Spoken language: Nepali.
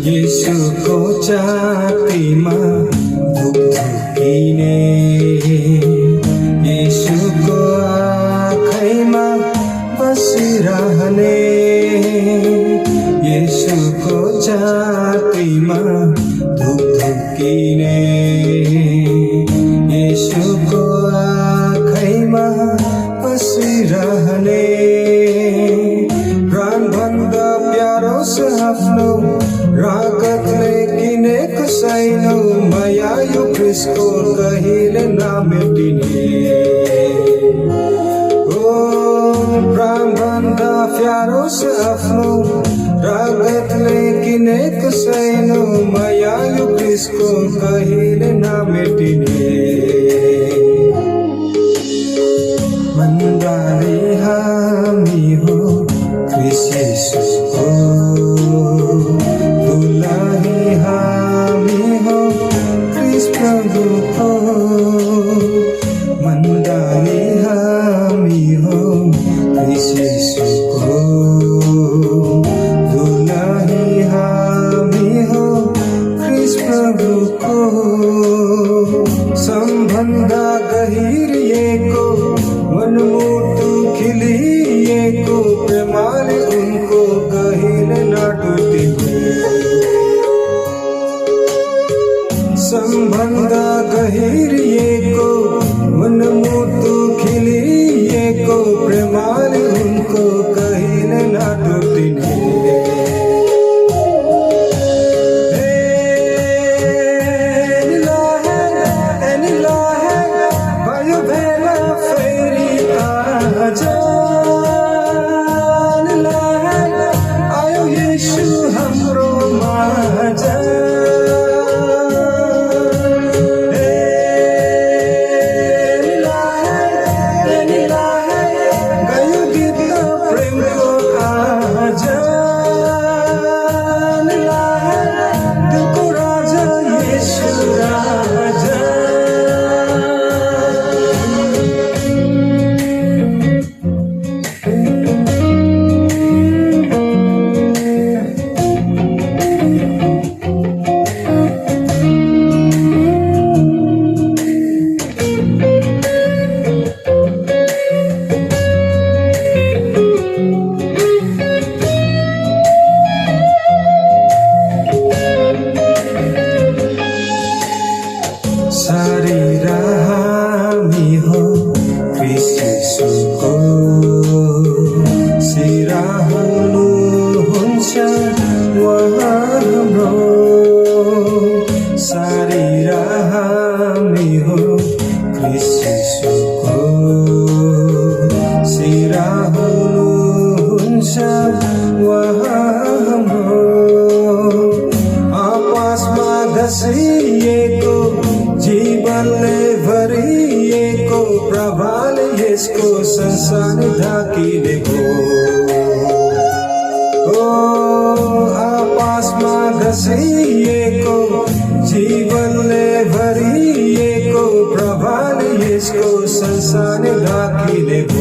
यीशुको छातीमा धुकधुकिने, यीशुको आँखैमा बसिरहने, यीशुको छातीमा धुकधुकिने, यीशुको आँखैमा बसिरहने, प्राणभन्दा प्यारो छ आफ्नो रागतले किनेको छैनौ माया यो क्रिस्टको कहिले नमेटिने। ओ प्राणभन्दा प्यारो छ आफ्नो रागतले किनेको छैनौ माया यो क्रिस्टको कहिले नमेटिने। मन्दाले हामी हो क्रिस्ट येशूको, दुलाही हामी हो क्रिस्ट प्रभुको, मन्दाले हामी हो क्रिस्ट येशूको, दुलाही हामी हो क्रिस्ट प्रभुको। सम्बन्ध गहिरिएको मनमुटु खिलिएको प्रेमले उनको कहिले नटुटिने। सम्बन्ध गहिरिएको मनमुटु खिलिएको प्रेमले उनको कहिले नटुटिने। शरीर हामी हो क्रिस्ट येशूको, शिर हुनुहुन्छ उहाँ हाम्रो। शरीर हामी हो क्रिस्ट येशूको, शिर हुनुहुन्छ उहाँ हाम्रो। आपसमा घसिएको जीवनले भरिएको प्रभाले यसको संसार ढाकिदिएको। ओ आपसमा घसिएको जीवनले भरिएको प्रभाले यसको संसार ढाकिदिएको।